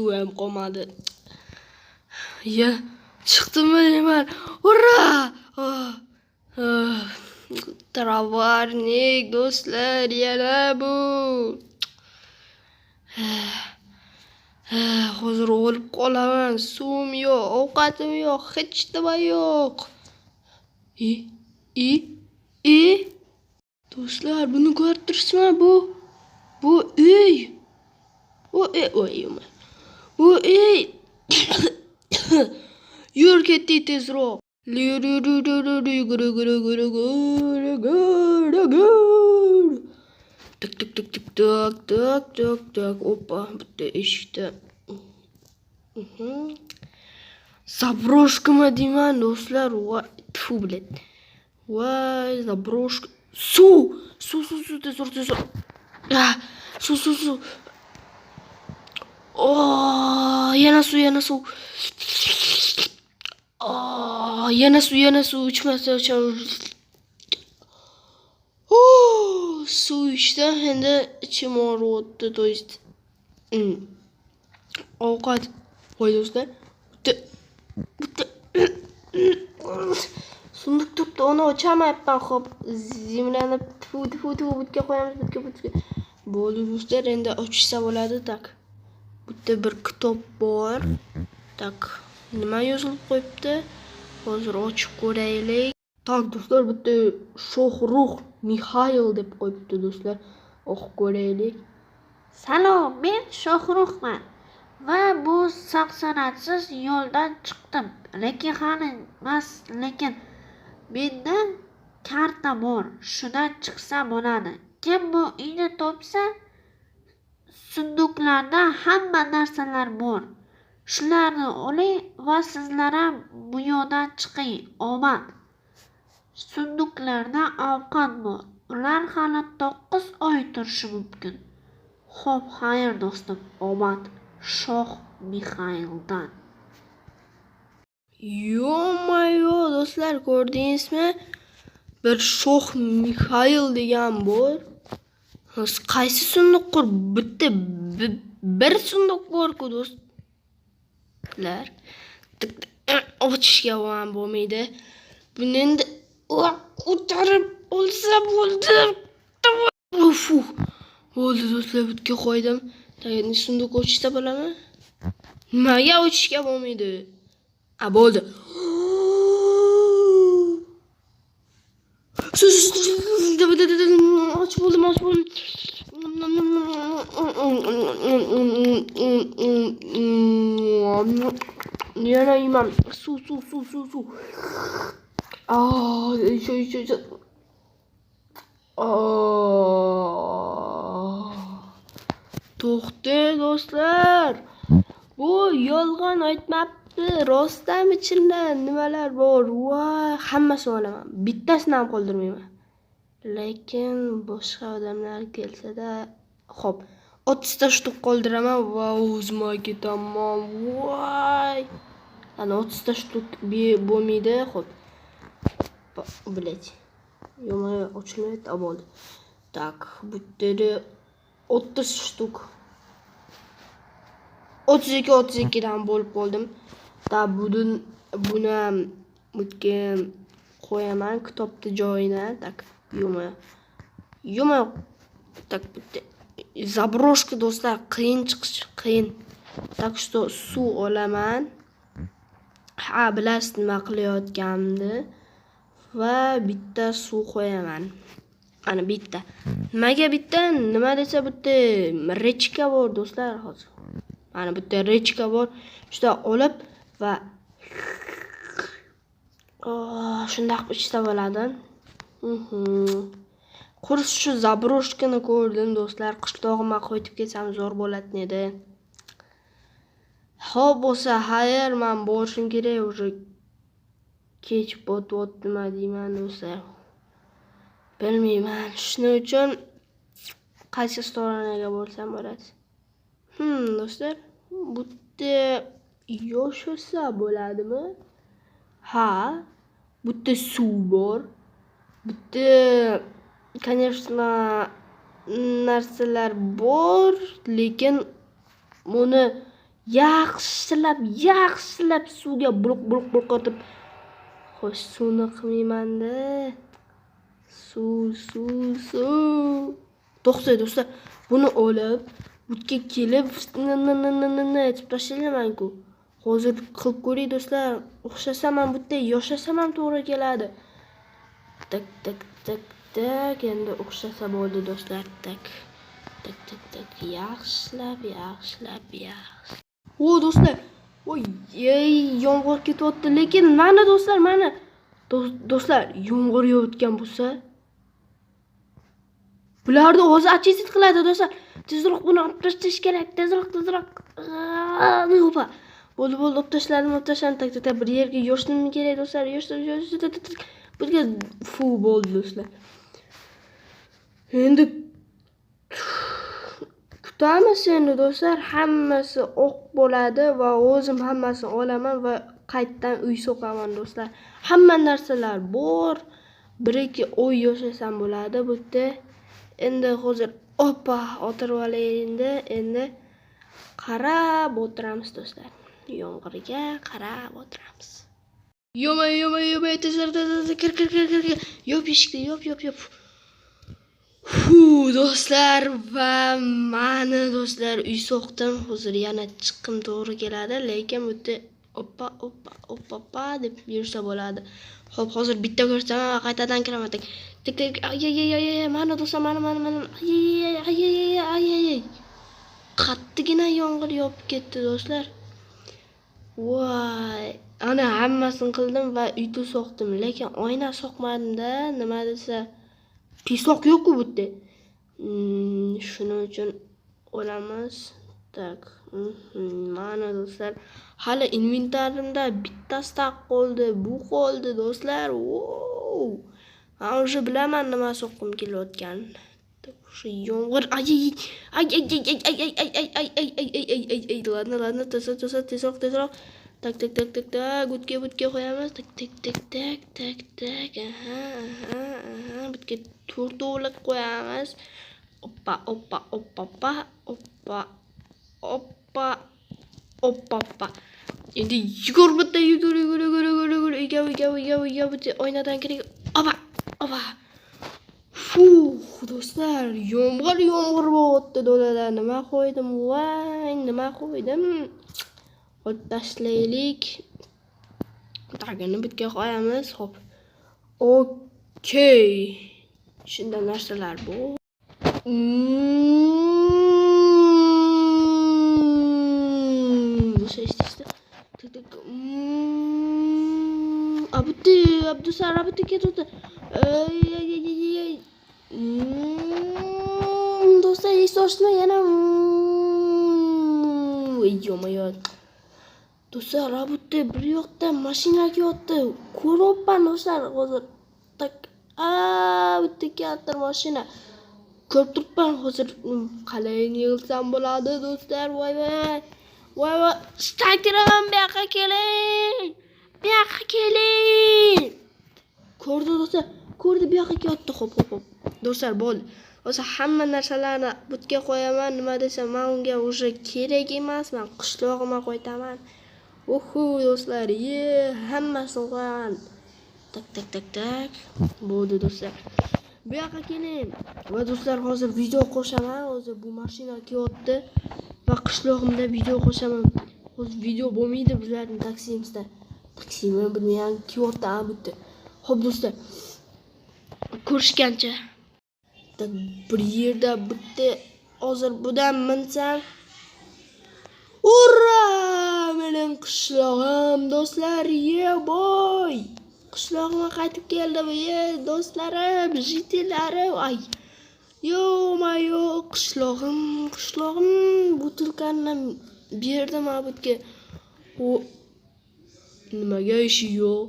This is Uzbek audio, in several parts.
suv ham qolmadi. Ya, chiqdimmi deyman. Ura! Travarnik do'stlar, yana bu. Hozir o'lib qolaman. Suvim yo'q, ovqatim yo'q, hech nima yo'q. Do'stlar, buni ko'rib turibsizmi? Bu uy. Bu uy. Yur ketdik tezroq. Tuk. Opa, bitta eshikda. Zabroshkami deyman do'stlar. Tfu, bilet. Voy, zabroshka. Suv, tezroq. Suv. Yana suv. Yana suv ichmasa suv ichdim, endi ichim og'riyapti, to есть. Ovqat. Voy do'stlar. Bitta sunduq turibdi, uni ochamayapman. Xo'p, zimlanib tfu bitga qo'yamiz, bitga. Bo'ldi do'stlar, endi ochsa bo'ladi. Tak. Bitta bir kitob bor. Tak. Nima yozilib qo'yibdi? Hozir ochib ko'raylik. Tak do'stlar, bitta Shohrux Mixail deb qo'yibdi do'stlar. O'qib ko'raylik. Salom, men Shohruxman va bu saqsanatsiz yo'ldan chiqdim. Lekin menda karta bor. Shundan chiqsa bo'ladi. Kim bu uyni topsa, sunduqlarda hamma narsalar bor. Shularni oling va sizlar ham bu yo'ldan chiqing. Omad. Sunduqlarda ovqat bor. Ular hali 9 oy turishi mumkin. Xo'p, xayr do'stim, omad. Shoh Mixaildan. Yo-mayo do'stlar, ko'rdingizmi? Bir Shoh Mixail degan bor. Qaysi sunduq qur? Bitta bir sunduq bor-ku do'stlar. Ochishga ham bo'lmaydi. Buni endi ko'tarib olsa bo'ldi. Bo'ldi do'stlar, bitga qo'ydim. Endi sunduq ochishsa bo'ladimi? Nimaga ochishga bo'lmaydi? Bo'ldi. Och bo'ldim. Yana yeyman. Suv. To'xta do'stlar. Bu yolg'on aytmabdi. Rostdan ichimdan nimalar bor? Voy, hammasini olaman. Bittasini ham qoldirmayman. Lekin boshqa odamlar kelsa-da, xo'p, 30 ta shtuq qoldiraman va o'zimga ketaman. Voy! Ana 30 ta shtuq bo'lmaydi, xo'p. Блять. Yo'q, ochilmayapti, bo'ldi. Tak, bu yerda 30 shtuq. 32 dan bo'lib qoldim. Buni ham butga qo'yaman, kitobni joyina. Tak, yo'q. Tak, bitta zabroshka do'stlar, qiyin chiqish, qiyin. Tak что suv olaman. Bilasiz nima qilayotganimni. Va bitta suv qo'yaman. Ana bitta. Nimaga bitta? Nima desa bitta rechka bor do'stlar hozir. Mana bitta rechka bor. Shunda olib va shunday ichsa bo'ladi. Qurs shu zabroshkani ko'rdim do'stlar. Qishlog'imga qo'yib ketsam zo'r bo'ladi edi. Xo'p bo'lsa, xayr, men borishim kerak. Уже kech bo'tyaptimi deyman do'stlar. Bilmayman. Shuning uchun qaysi restoranga borsam bo'ladi. Do'stlar, bu yerda yoshasa bo'ladimi? Ha, bu yerda suv bor. Bu yerda, конечно, narsalar bor, lekin buni yaxshilab suvga buruq otib. Xo'sh, suvni qilmayman-da. Suv. To'xtang do'stlar. Buni olib, butga kelib, aytib tashlayman-ku. Hozir qilib ko'ring do'stlar. O'xshasam ham butda yoshasam ham to'g'ri keladi. Tak. Endi o'xshasa bo'ldi do'stlar. Tak. Yaxshilab. O do'stlar. Voy, yomg'ir ketyapti, lekin mana do'stlar, mana. Do'stlar, yomg'ir yog'ayotgan bo'lsa, bularni o'zi achitib qiladi do'stlar. Tezroq buni olib tashlash kerak. Tezroq. Opa. Bo'ldi, olib tashladim. Tak. Bir yerga yoshnim kerak do'stlar. Yosh. Bizga bo'ldi do'stlar. Endi kutamiz endi do'stlar. Hammasi oq bo'ladi va o'zim hammasini olaman va qaytadan uy so'qaman do'stlar. Hamma narsalar bor. 1-2 oy yashasam bo'ladi bu yerda. Endi hozir o'tirib olaylik endi qarab o'tiramiz do'stlar. Yomg'irga qarab o'tiramiz. Yomay, tezroq. Kir. Yop eshikni, yop. Do'stlar va mana do'stlar uy so'qdim. Hozir yana chiqqim to'g'ri keladi, lekin bu yerda oppa deb yursa bo'ladi. Xo'p, hozir bitta ko'rsam qaytadan kiraman. Tak. Ay. Mana do'stlar, mana. Ay. Qattiqgina yomg'ir yopib ketdi do'stlar. Voy, ana hammasini qildim va uyni so'qdim, lekin oyna so'qmadim-da. Nima desa, pisoq yo'q-ku bu yerda. Shuning uchun olamiz. Tak. Mana do'stlar, hali inventarimda bittasida qoldi, bu qoldi do'stlar. Wow! Men o'sha bilaman nima so'qqim kelayotganini. Shu yomg'ir ay. Ladna, tezroq. Tak. Butga qo'yamiz. Tak. Aha. Butga to'rtovlab qo'yamiz. Oppa. Endi yugur. Uyga oynadan kiring. Opa. Do'stlar, yomg'ir bo'lyapti do'lalar. Nima qo'ydim? Qo'yib tashlaylik. Tagini bitga qo'yamiz. Xo'p. Okey. Shunda narsalar bu. Eshitishdi. Abdusar ketdi. Ay. Do'stlar, eshitishmi yana? Yo'q. Do'stlar, rabutda bir yoqda mashina kelyapti. Ko'ryapman do'stlar hozir. Tak. Bu yerda katta mashina. Ko'rib turibman hozir. Qalay yig'ilsam bo'ladi do'stlar. Voy. Instagram bu yoqqa keling. Ko'rdi do'stlar. Bu yoqqa kelyapti. Xo'p. Do'stlar, bo'ldi. O'sha hamma narsalarni butga qo'yaman. Nima desam, men unga o'sha kerak emas. Men qishlog'imga qo'ytaman. Do'stlar, hammasini qo'yaman. Tak. Bo'ldi do'stlar. Bu yoqqa keling. Va do'stlar, hozir video qo'shaman. Hozir bu mashina kelyapti va qishlog'imda video qo'shaman. Hozir video bo'lmaydi bizlarning taksimizda. Taksimi bilmayman, kelyapti bu yerda. Xo'p do'stlar, ko'rishgancha. Bir yerda bitta hozir budan minsam. Ura! Mening qishlog'im do'stlar, boy. Qishlog'imga qaytib keldim, do'stlarim, jitillarim. Ay. Yo, qishlog'im butilkani berdim bu yerga. Nimaga ishi yo'q?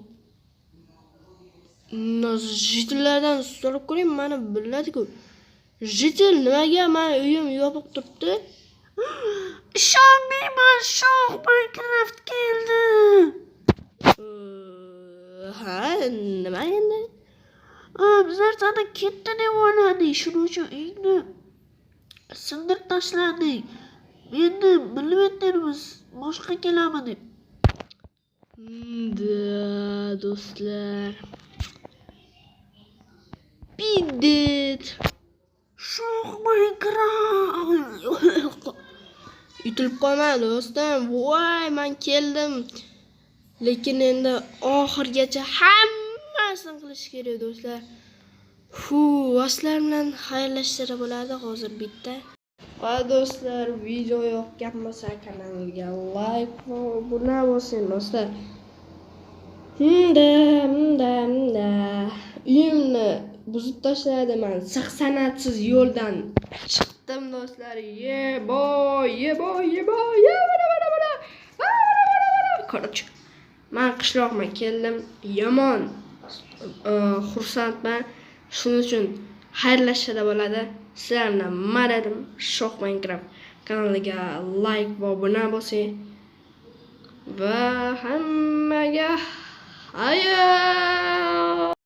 Jitillardan so'rab ko'ring, meni biladi-ku. Jitil nimaga meni uyim yopiq turibdi? Ishonmayman, shoh Minecraft keldi. Nima endi? Bizlar sana ketdi deb o'yladik. Shuning uchun uyingni sindirib tashladik. Endi bilmayapmiz. boshqa kelamadi. Do'stlar. Bidet. Shoh Minecraft. Yutilib qolmadi do'stim. Voy, men keldim. Lekin endi oxirgacha hammasini qilish kerak do'stlar. Sizlar bilan xayrlashishlar bo'ladi hozir bitta. Va do'stlar, video yoqqan bo'lsa kanalga like va obuna bo'ling do'stlar. Uyimni buzib tashladi, men sanatsiz yo'ldan chiqdim do'stlar. Boy. Korotchi. Men qishloqqa keldim. Yomon xursandman. Shuning uchun xayrlashishlar bo'ladi. Sizlar bilan maradim Shoh Minecraft kanaliga like va obuna bo'ling. Va hammaga xayr.